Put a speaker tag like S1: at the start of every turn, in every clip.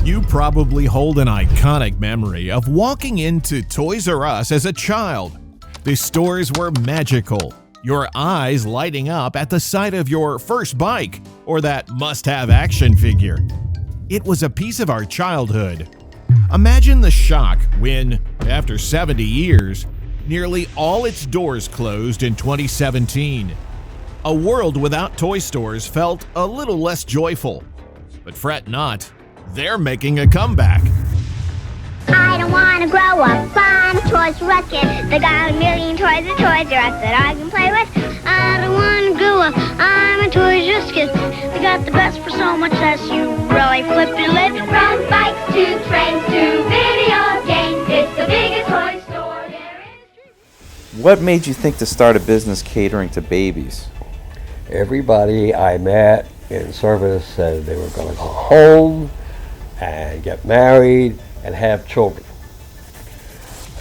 S1: You probably hold an iconic memory of walking into Toys R Us as a child. The stores were magical, your eyes lighting up at the sight of your first bike or that must-have action figure. It was a piece of our childhood. Imagine the shock when, after 70 years, nearly all its doors closed in 2017. A world without toy stores felt a little less joyful. But fret not, they're making a comeback.
S2: I don't want to grow up, I'm a Toys R Us kid. They got a million toys at Toys R Us that I can play with. I don't want to grow up, I'm a Toys R Us kid. They got the best for so much less, you really flip your lid.
S3: From bikes to trains to video games, it's the biggest toy store there is.
S4: What made you think to start a business catering to babies?
S5: Everybody I met in service said they were going to go home and get married and have children.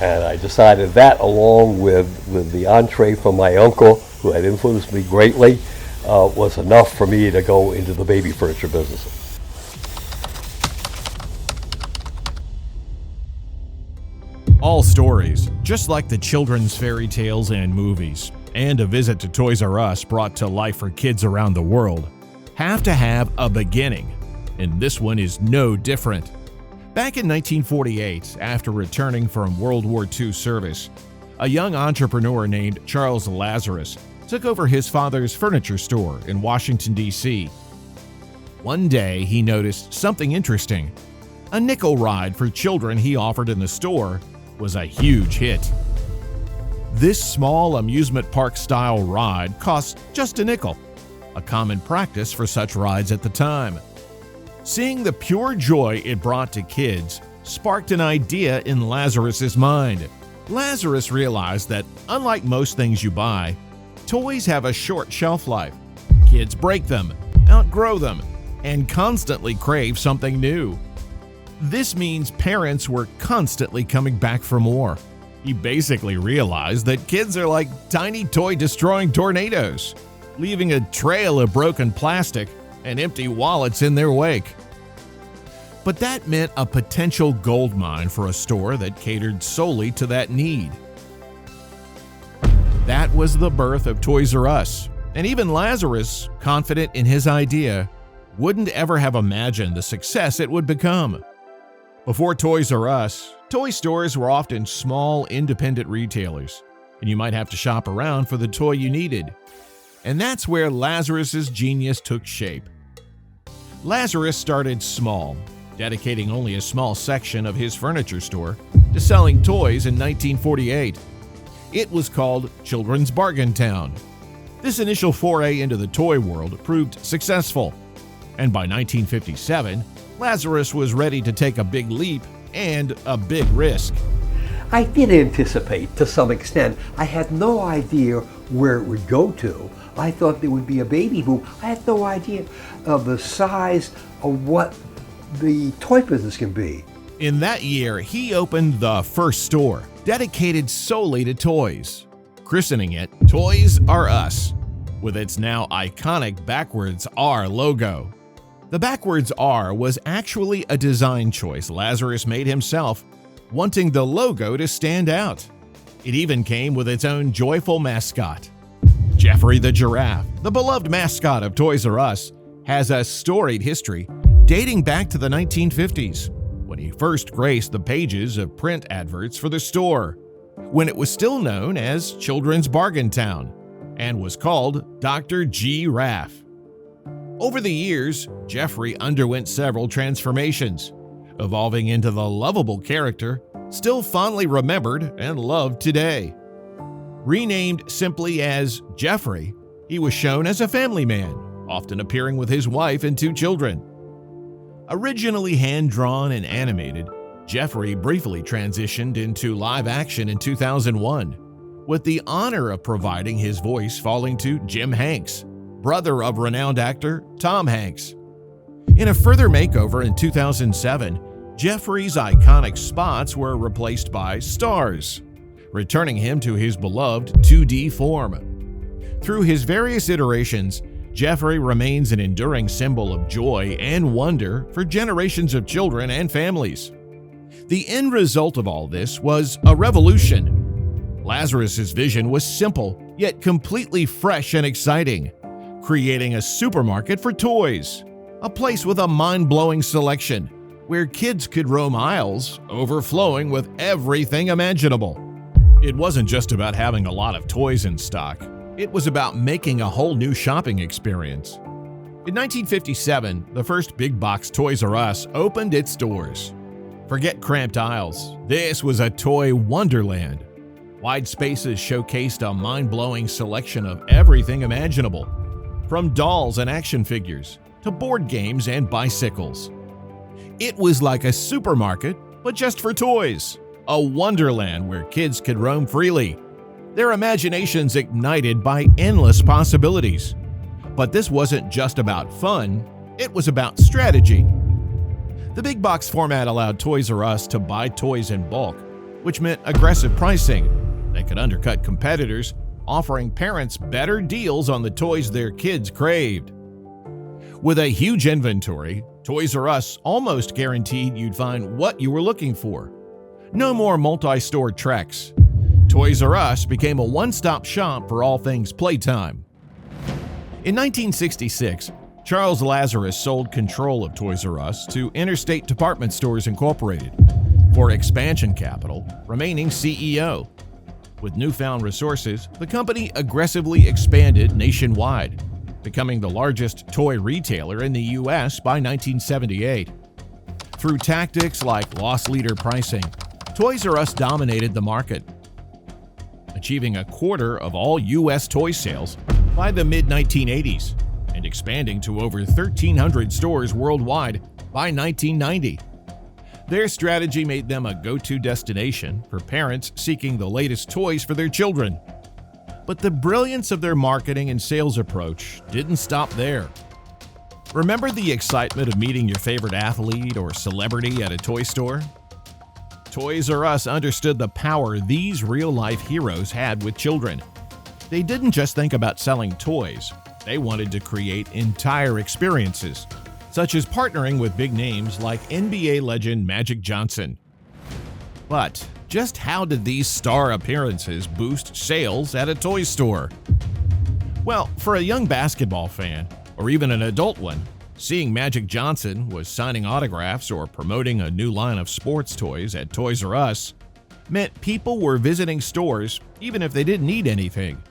S5: And I decided that, along with the entree from my uncle, who had influenced me greatly, was enough for me to go into the baby furniture business.
S1: All stories, just like the children's fairy tales and movies, and a visit to Toys R Us brought to life for kids around the world, have to have a beginning, and this one is no different. Back in 1948, after returning from World War II service, a young entrepreneur named Charles Lazarus took over his father's furniture store in Washington, D.C. One day, he noticed something interesting. A nickel ride for children he offered in the store was a huge hit. This small amusement park-style ride cost just a nickel, a common practice for such rides at the time. Seeing the pure joy it brought to kids sparked an idea in Lazarus's mind. Lazarus realized that, unlike most things you buy, toys have a short shelf life. Kids break them, outgrow them, and constantly crave something new. This means parents were constantly coming back for more. He basically realized that kids are like tiny toy-destroying tornadoes, leaving a trail of broken plastic and empty wallets in their wake. But that meant a potential goldmine for a store that catered solely to that need. That was the birth of Toys R Us, and even Lazarus, confident in his idea, wouldn't ever have imagined the success it would become. Before Toys R Us, toy stores were often small, independent retailers, and you might have to shop around for the toy you needed. And that's where Lazarus's genius took shape. Lazarus started small, dedicating only a small section of his furniture store to selling toys in 1948. It was called Children's Bargain Town. This initial foray into the toy world proved successful, and by 1957, Lazarus was ready to take a big leap and a big risk.
S6: I did anticipate to some extent. I had no idea where it would go to. I thought there would be a baby boom. I had no idea of the size of what the toy business can be.
S1: In that year, he opened the first store, dedicated solely to toys, christening it Toys R Us, with its now iconic backwards R logo. The backwards R was actually a design choice Lazarus made himself, wanting the logo to stand out. It even came with its own joyful mascot. Geoffrey the Giraffe, the beloved mascot of Toys R Us, has a storied history dating back to the 1950s, when he first graced the pages of print adverts for the store, when it was still known as Children's Bargain Town, and was called Dr. G-Raff. Over the years, Geoffrey underwent several transformations, evolving into the lovable character still fondly remembered and loved today. Renamed simply as Geoffrey, he was shown as a family man, often appearing with his wife and 2 children. Originally hand-drawn and animated, Geoffrey briefly transitioned into live action in 2001, with the honor of providing his voice falling to Jim Hanks, brother of renowned actor Tom Hanks. In a further makeover in 2007, Geoffrey's iconic spots were replaced by stars, returning him to his beloved 2D form. Through his various iterations, Jeffrey remains an enduring symbol of joy and wonder for generations of children and families. The end result of all this was a revolution. Lazarus's vision was simple, yet completely fresh and exciting, creating a supermarket for toys, a place with a mind-blowing selection, where kids could roam aisles, overflowing with everything imaginable. It wasn't just about having a lot of toys in stock. It was about making a whole new shopping experience. In 1957, the first big box Toys R Us opened its doors. Forget cramped aisles. This was a toy wonderland. Wide spaces showcased a mind-blowing selection of everything imaginable, from dolls and action figures to board games and bicycles. It was like a supermarket, but just for toys. A wonderland where kids could roam freely, their imaginations ignited by endless possibilities. But this wasn't just about fun, it was about strategy. The big box format allowed Toys R Us to buy toys in bulk, which meant aggressive pricing. They could undercut competitors, offering parents better deals on the toys their kids craved. With a huge inventory, Toys R Us almost guaranteed you'd find what you were looking for. No more multi-store treks. Toys R Us became a one-stop shop for all things playtime. In 1966, Charles Lazarus sold control of Toys R Us to Interstate Department Stores Incorporated for expansion capital, remaining CEO. With newfound resources, the company aggressively expanded nationwide, becoming the largest toy retailer in the U.S. by 1978. Through tactics like loss leader pricing, Toys R Us dominated the market, achieving a quarter of all U.S. toy sales by the mid-1980s and expanding to over 1,300 stores worldwide by 1990. Their strategy made them a go-to destination for parents seeking the latest toys for their children. But the brilliance of their marketing and sales approach didn't stop there. Remember the excitement of meeting your favorite athlete or celebrity at a toy store? Toys R Us understood the power these real-life heroes had with children. They didn't just think about selling toys. They wanted to create entire experiences, such as partnering with big names like NBA legend Magic Johnson. But just how did these star appearances boost sales at a toy store? Well, for a young basketball fan, or even an adult one, seeing Magic Johnson was signing autographs or promoting a new line of sports toys at Toys R Us meant people were visiting stores even if they didn't need anything.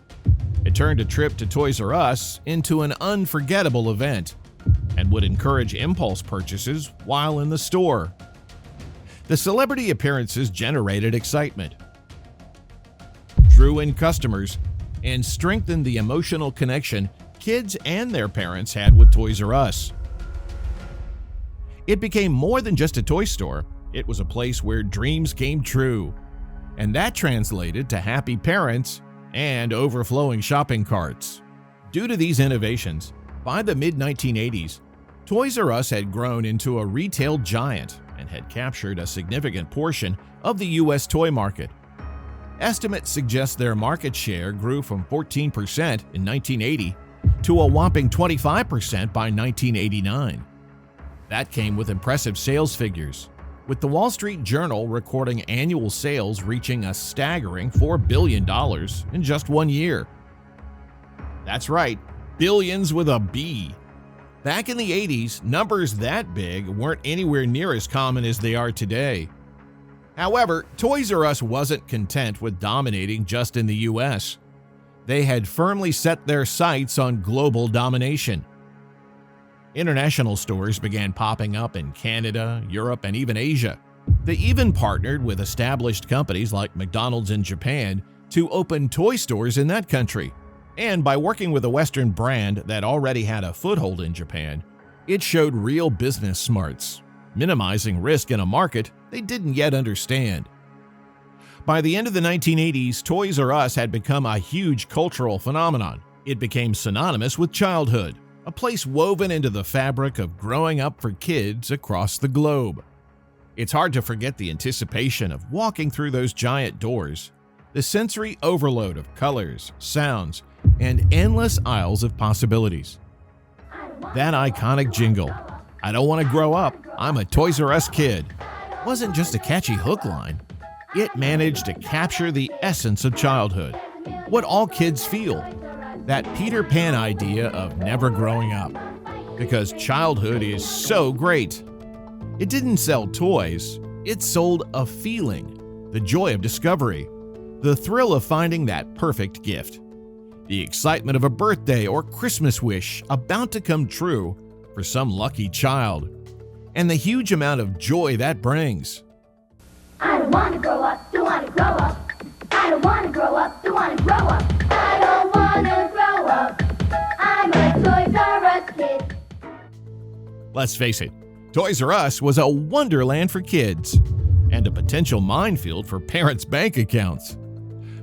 S1: It turned a trip to Toys R Us into an unforgettable event and would encourage impulse purchases while in the store. The celebrity appearances generated excitement, drew in customers, and strengthened the emotional connection kids and their parents had with Toys R Us. It became more than just a toy store, it was a place where dreams came true. And that translated to happy parents and overflowing shopping carts. Due to these innovations, by the mid-1980s, Toys R Us had grown into a retail giant and had captured a significant portion of the U.S. toy market. Estimates suggest their market share grew from 14% in 1980 to a whopping 25% by 1989. That came with impressive sales figures, with the Wall Street Journal recording annual sales reaching a staggering $4 billion in just 1 year. That's right, billions with a B. Back in the 80s, numbers that big weren't anywhere near as common as they are today. However, Toys R Us wasn't content with dominating just in the US. They had firmly set their sights on global domination. International stores began popping up in Canada, Europe, and even Asia. They even partnered with established companies like McDonald's in Japan to open toy stores in that country. And by working with a Western brand that already had a foothold in Japan, it showed real business smarts, minimizing risk in a market they didn't yet understand. By the end of the 1980s, Toys R Us had become a huge cultural phenomenon. It became synonymous with childhood, a place woven into the fabric of growing up for kids across the globe. It's hard to forget the anticipation of walking through those giant doors, the sensory overload of colors, sounds, and endless aisles of possibilities. That iconic jingle, "I don't want to grow up, I'm a Toys R Us kid," wasn't just a catchy hook line. It managed to capture the essence of childhood, what all kids feel, that Peter Pan idea of never growing up. Because childhood is so great. It didn't sell toys, it sold a feeling, the joy of discovery, the thrill of finding that perfect gift, the excitement of a birthday or Christmas wish about to come true for some lucky child, and the huge amount of joy that brings.
S3: I don't want to grow up, don't want to grow up. I don't want to grow up, don't want to grow up. I don't want to grow up. I'm a Toys R Us kid.
S1: Let's face it, Toys R Us was a wonderland for kids and a potential minefield for parents' bank accounts.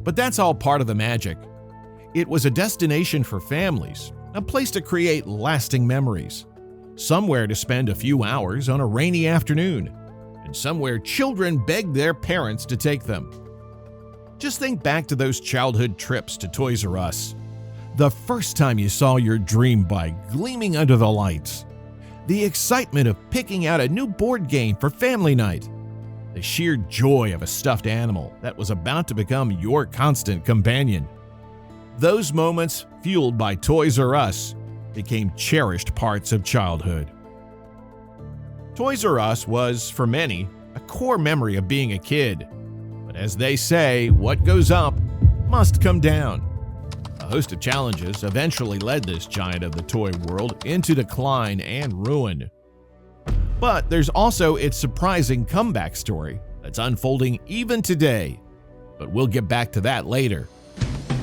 S1: But that's all part of the magic. It was a destination for families, a place to create lasting memories, somewhere to spend a few hours on a rainy afternoon, and somewhere children begged their parents to take them. Just think back to those childhood trips to Toys R Us. The first time you saw your dream bike gleaming under the lights. The excitement of picking out a new board game for family night. The sheer joy of a stuffed animal that was about to become your constant companion. Those moments, fueled by Toys R Us, became cherished parts of childhood. Toys R Us was, for many, a core memory of being a kid. But as they say, what goes up must come down. A host of challenges eventually led this giant of the toy world into decline and ruin. But there's also its surprising comeback story that's unfolding even today. But we'll get back to that later.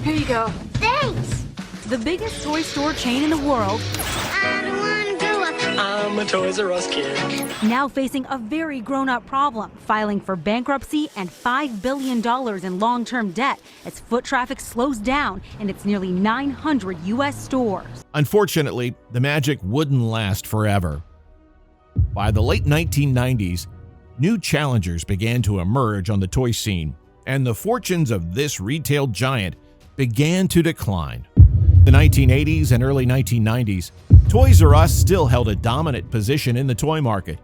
S7: Here you go.
S2: Thanks.
S7: The biggest toy store chain in the world,
S2: I don't want to grow up.
S8: I'm a Toys R Us kid.
S7: now facing a very grown-up problem, filing for bankruptcy and $5 billion in long-term debt as foot traffic slows down in its nearly 900 U.S. stores.
S1: Unfortunately, the magic wouldn't last forever. By the late 1990s, new challengers began to emerge on the toy scene, and the fortunes of this retail giant began to decline. The 1980s and early 1990s, Toys R Us still held a dominant position in the toy market,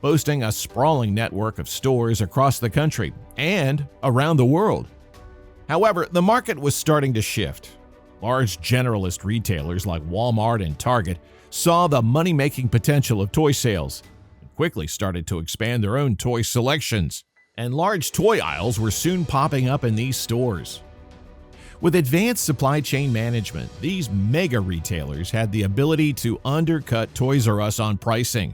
S1: boasting a sprawling network of stores across the country and around the world. However, the market was starting to shift. Large generalist retailers like Walmart and Target saw the money-making potential of toy sales and quickly started to expand their own toy selections, and large toy aisles were soon popping up in these stores. With advanced supply chain management, these mega retailers had the ability to undercut Toys R Us on pricing,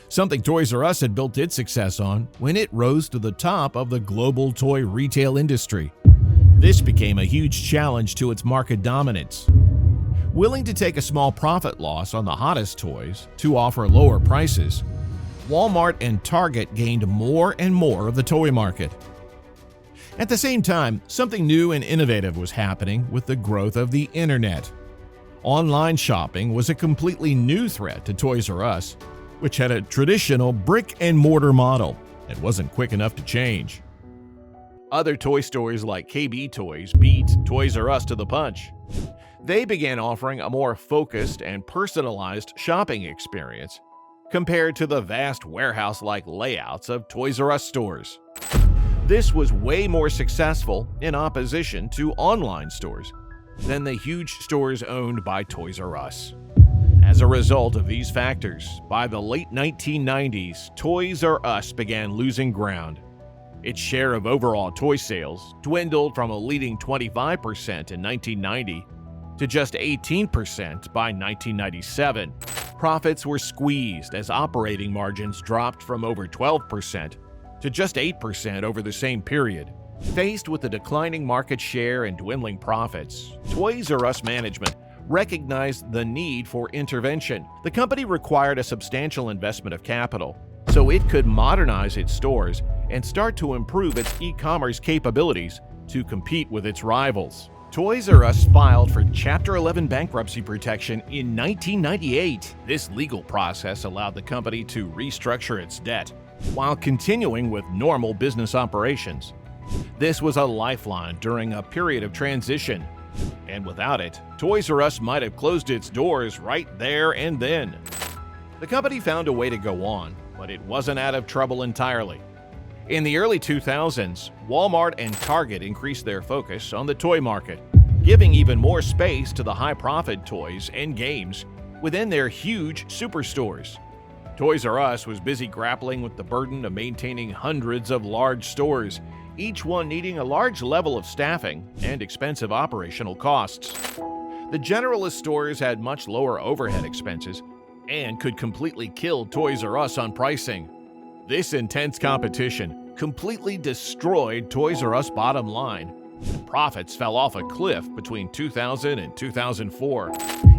S1: something Toys R Us had built its success on when it rose to the top of the global toy retail industry. This became a huge challenge to its market dominance. Willing to take a small profit loss on the hottest toys to offer lower prices, Walmart and Target gained more and more of the toy market. At the same time, something new and innovative was happening with the growth of the internet. Online shopping was a completely new threat to Toys R Us, which had a traditional brick-and-mortar model and wasn't quick enough to change. Other toy stores like KB Toys beat Toys R Us to the punch. They began offering a more focused and personalized shopping experience compared to the vast warehouse-like layouts of Toys R Us stores. This was way more successful in opposition to online stores than the huge stores owned by Toys R Us. As a result of these factors, by the late 1990s, Toys R Us began losing ground. Its share of overall toy sales dwindled from a leading 25% in 1990 to just 18% by 1997. Profits were squeezed as operating margins dropped from over 12% to just 8% over the same period. Faced with the declining market share and dwindling profits, Toys R Us management recognized the need for intervention. The company required a substantial investment of capital so it could modernize its stores and start to improve its e-commerce capabilities to compete with its rivals. Toys R Us filed for Chapter 11 bankruptcy protection in 1998. This legal process allowed the company to restructure its debt while continuing with normal business operations. This was a lifeline during a period of transition, And without it, Toys R Us might have closed its doors right there and then. The company found a way to go on, but it wasn't out of trouble entirely. In the early 2000s, Walmart and Target increased their focus on the toy market, giving even more space to the high-profit toys and games within their huge superstores. Toys R Us was busy grappling with the burden of maintaining hundreds of large stores, each one needing a large level of staffing and expensive operational costs. The generalist stores had much lower overhead expenses and could completely kill Toys R Us on pricing. This intense competition completely destroyed Toys R Us' bottom line, and profits fell off a cliff between 2000 and 2004.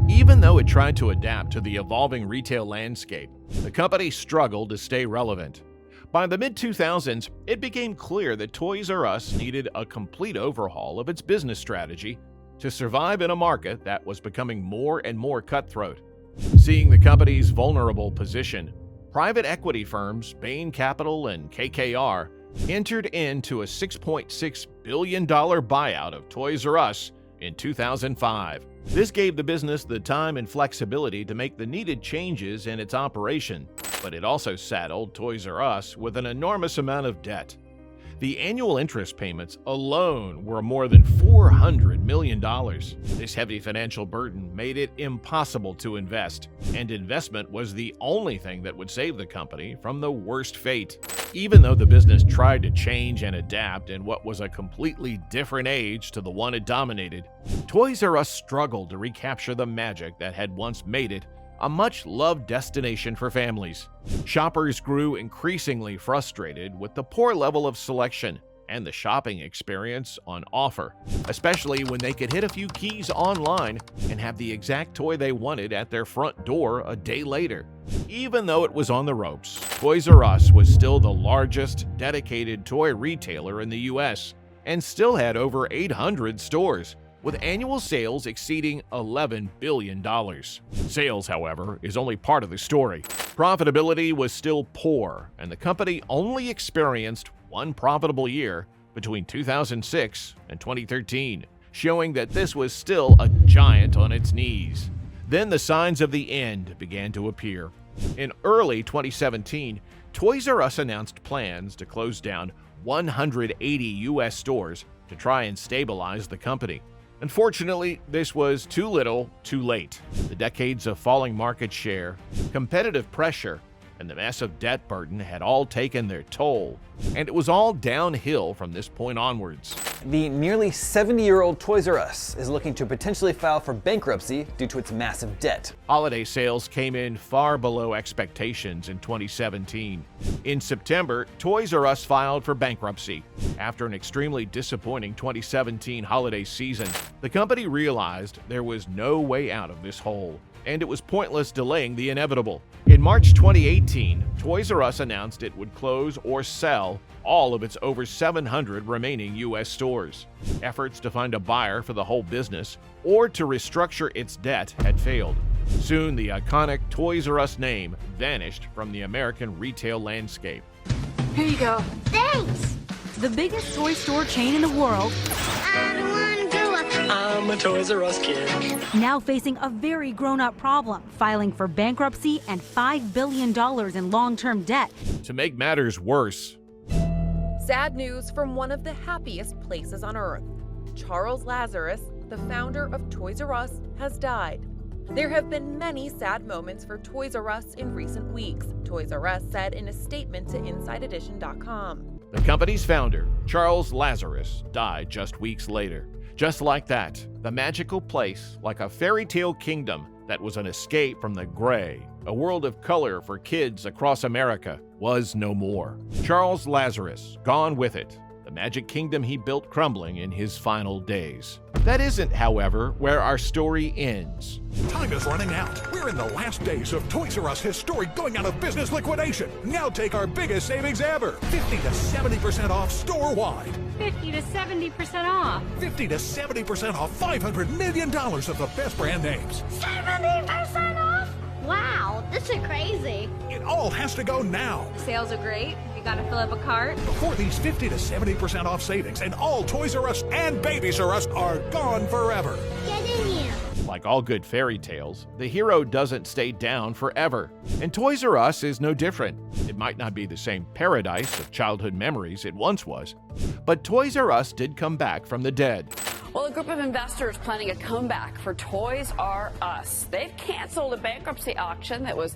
S1: Even though it tried to adapt to the evolving retail landscape, the company struggled to stay relevant. By the mid-2000s, it became clear that Toys R Us needed a complete overhaul of its business strategy to survive in a market that was becoming more and more cutthroat. Seeing the company's vulnerable position, private equity firms Bain Capital and KKR entered into a $6.6 billion buyout of Toys R Us in 2005. This gave the business the time and flexibility to make the needed changes in its operation, but it also saddled Toys R Us with an enormous amount of debt. The annual interest payments alone were more than $400 million. This heavy financial burden made it impossible to invest, and investment was the only thing that would save the company from the worst fate. Even though the business tried to change and adapt in what was a completely different age to the one it dominated, Toys R Us struggled to recapture the magic that had once made it a much-loved destination for families. Shoppers grew increasingly frustrated with the poor level of selection and the shopping experience on offer, especially when they could hit a few keys online and have the exact toy they wanted at their front door a day later. Even though it was on the ropes, Toys R Us was still the largest dedicated toy retailer in the US and still had over 800 stores, with annual sales exceeding $11 billion. Sales, however, is only part of the story. Profitability was still poor, and the company only experienced one profitable year between 2006 and 2013, showing that this was still a giant on its knees. Then the signs of the end began to appear. In early 2017, Toys R Us announced plans to close down 180 U.S. stores to try and stabilize the company. Unfortunately, this was too little, too late. The decades of falling market share, competitive pressure, and the massive debt burden had all taken their toll, and it was all downhill from this point onwards.
S9: The nearly 70-year-old Toys R Us is looking to potentially file for bankruptcy due to its massive debt.
S1: Holiday sales came in far below expectations in 2017. In September, Toys R Us filed for bankruptcy. After an extremely disappointing 2017 holiday season, the company realized there was no way out of this hole, and it was pointless delaying the inevitable. In March 2018, Toys R Us announced it would close or sell all of its over 700 remaining U.S. stores. Efforts to find a buyer for the whole business or to restructure its debt had failed. Soon, the iconic Toys R Us name vanished from the American retail landscape.
S7: Here you go.
S2: Thanks.
S7: The biggest toy store chain in the world
S2: I don't want to grow up.
S8: I'm a Toys R Us kid.
S7: now facing a very grown-up problem, filing for bankruptcy and $5 billion in long-term debt.
S1: To make matters worse,
S10: Sad news from one of the happiest places on earth. Charles Lazarus, the founder of Toys R Us, has died. There have been many sad moments for Toys R Us in recent weeks, Toys R Us said in a statement to InsideEdition.com.
S1: the company's founder, Charles Lazarus, died just weeks later. Just like that, the magical place, like a fairy tale kingdom that was an escape from the gray, a world of color for kids across America, was no more. Charles Lazarus, gone with it, the magic kingdom he built crumbling in his final days. That isn't, however, where our story ends.
S11: Time is running out. We're in the last days of Toys R Us historic going out of business liquidation. Now take our biggest savings ever. 50 to 70% off store-wide.
S12: 50 to 70% off.
S11: 50 to 70% off $500 million of the best brand names.
S2: 70% off? Wow, this is crazy.
S11: It all has to go now.
S12: Sales are great. We gotta fill up a cart.
S11: Before these 50 to 70% off savings and all Toys R Us and Babies R Us are gone forever.
S2: Get in here.
S1: Like all good fairy tales, the hero doesn't stay down forever. And Toys R Us is no different. It might not be the same paradise of childhood memories it once was, but Toys R Us did come back from the dead.
S13: Well, a group of investors planning a comeback for Toys R Us. They've canceled a bankruptcy auction that was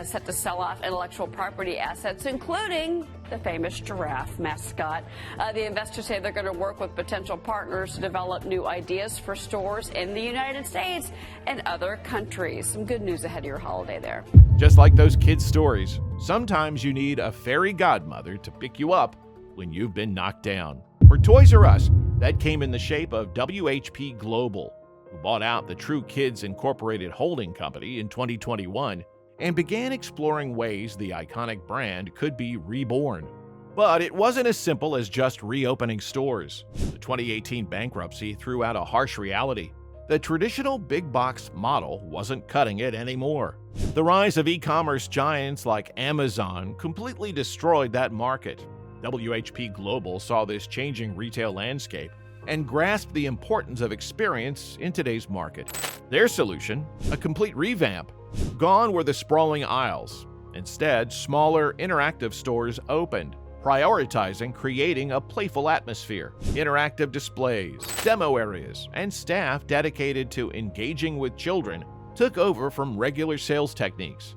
S13: set to sell off intellectual property assets, including the famous giraffe mascot. The investors say they're going to work with potential partners to develop new ideas for stores in the United States and other countries. Some good news ahead of your holiday there.
S1: Just like those kids' stories, sometimes you need a fairy godmother to pick you up when you've been knocked down. For Toys R Us, that came in the shape of WHP Global, who bought out the True Kids Incorporated holding company in 2021 and began exploring ways the iconic brand could be reborn. But it wasn't as simple as just reopening stores. The 2018 bankruptcy threw out a harsh reality. The traditional big box model wasn't cutting it anymore. The rise of e-commerce giants like Amazon completely destroyed that market. WHP Global saw this changing retail landscape and grasped the importance of experience in today's market. Their solution, a complete revamp. Gone were the sprawling aisles. Instead, smaller, interactive stores opened, prioritizing creating a playful atmosphere, interactive displays, demo areas, and staff dedicated to engaging with children took over from regular sales techniques.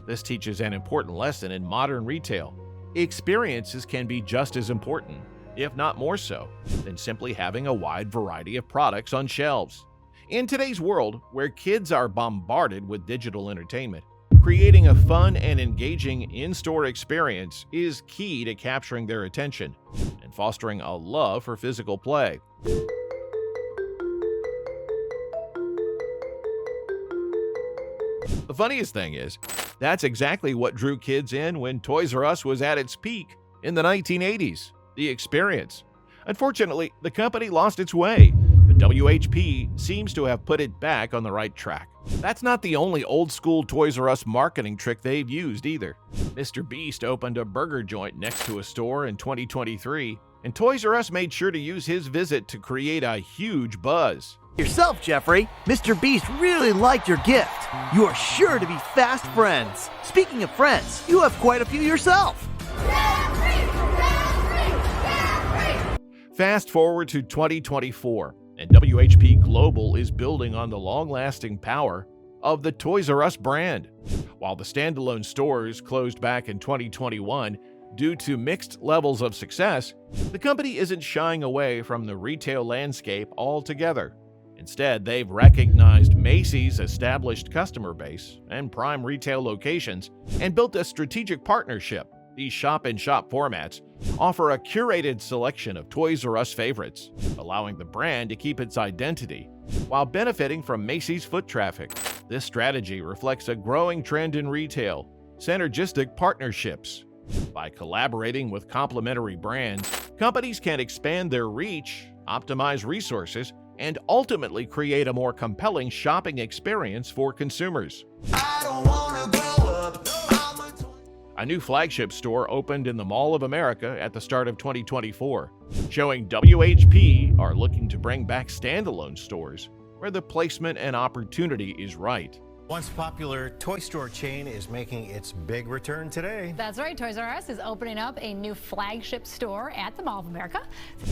S1: This teaches an important lesson in modern retail. Experiences can be just as important, if not more so, than simply having a wide variety of products on shelves. In today's world, where kids are bombarded with digital entertainment, creating a fun and engaging in-store experience is key to capturing their attention and fostering a love for physical play. The funniest thing is, that's exactly what drew kids in when Toys R Us was at its peak in the 1980s, the experience. Unfortunately, the company lost its way, but WHP seems to have put it back on the right track. That's not the only old-school Toys R Us marketing trick they've used either. Mr. Beast opened a burger joint next to a store in 2023, and Toys R Us made sure to use his visit to create a huge buzz.
S14: Yourself, Jeffrey. Mr. Beast really liked your gift. You are sure to be fast friends. Speaking of friends, you have quite a few yourself.
S1: Fast forward to 2024, and WHP Global is building on the long-lasting power of the Toys R Us brand. While the standalone stores closed back in 2021 due to mixed levels of success, the company isn't shying away from the retail landscape altogether. Instead, they've recognized Macy's established customer base and prime retail locations and built a strategic partnership. These shop-in-shop formats offer a curated selection of Toys R Us favorites, allowing the brand to keep its identity while benefiting from Macy's foot traffic. This strategy reflects a growing trend in retail, synergistic partnerships. By collaborating with complementary brands, companies can expand their reach, optimize resources, and ultimately create a more compelling shopping experience for consumers. A new flagship store opened in the Mall of America at the start of 2024, showing WHP are looking to bring back standalone stores where the placement and opportunity is right.
S15: Once popular toy store chain is making its big return today.
S16: That's right, Toys R Us is opening up a new flagship store at the Mall of America.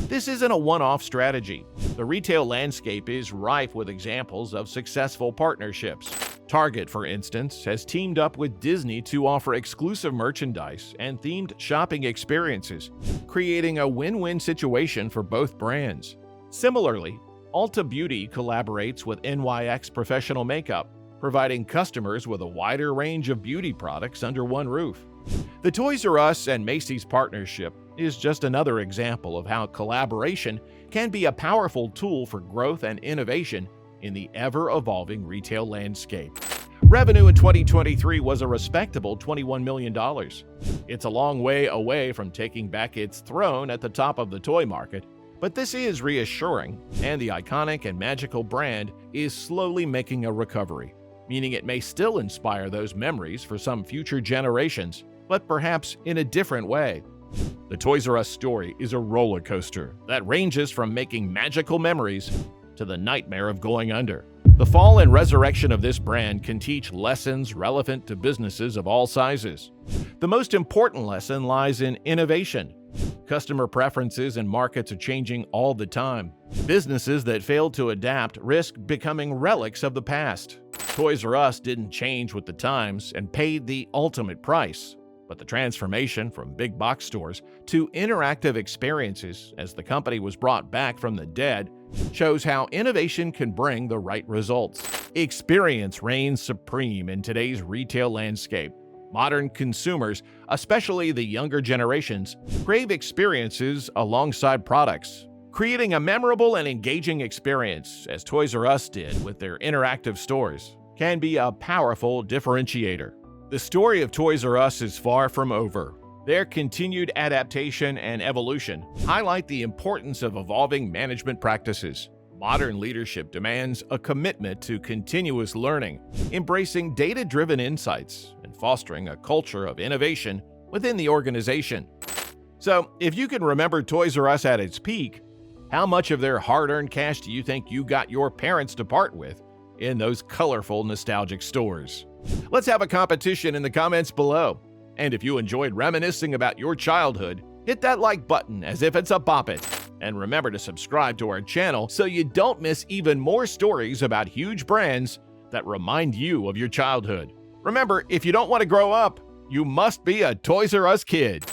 S1: This isn't a one-off strategy. The retail landscape is rife with examples of successful partnerships. Target, for instance, has teamed up with Disney to offer exclusive merchandise and themed shopping experiences, creating a win-win situation for both brands. Similarly, Ulta Beauty collaborates with NYX Professional Makeup, providing customers with a wider range of beauty products under one roof. The Toys R Us and Macy's partnership is just another example of how collaboration can be a powerful tool for growth and innovation in the ever-evolving retail landscape. Revenue in 2023 was a respectable $21 million. It's a long way away from taking back its throne at the top of the toy market, but this is reassuring, and the iconic and magical brand is slowly making a recovery, meaning it may still inspire those memories for some future generations, but perhaps in a different way. The Toys R Us story is a roller coaster that ranges from making magical memories to the nightmare of going under. The fall and resurrection of this brand can teach lessons relevant to businesses of all sizes. The most important lesson lies in innovation. Customer preferences and markets are changing all the time. Businesses that fail to adapt risk becoming relics of the past. Toys R Us didn't change with the times and paid the ultimate price. But the transformation from big box stores to interactive experiences as the company was brought back from the dead shows how innovation can bring the right results. Experience reigns supreme in today's retail landscape. Modern consumers, especially the younger generations, crave experiences alongside products. Creating a memorable and engaging experience, as Toys R Us did with their interactive stores, can be a powerful differentiator. The story of Toys R Us is far from over. Their continued adaptation and evolution highlight the importance of evolving management practices. Modern leadership demands a commitment to continuous learning, embracing data-driven insights, and fostering a culture of innovation within the organization. So, if you can remember Toys R Us at its peak, how much of their hard-earned cash do you think you got your parents to part with in those colorful, nostalgic stores? Let's have a competition in the comments below. And if you enjoyed reminiscing about your childhood, hit that like button as if it's a bop it. And remember to subscribe to our channel so you don't miss even more stories about huge brands that remind you of your childhood. Remember, if you don't want to grow up, you must be a Toys R Us kid.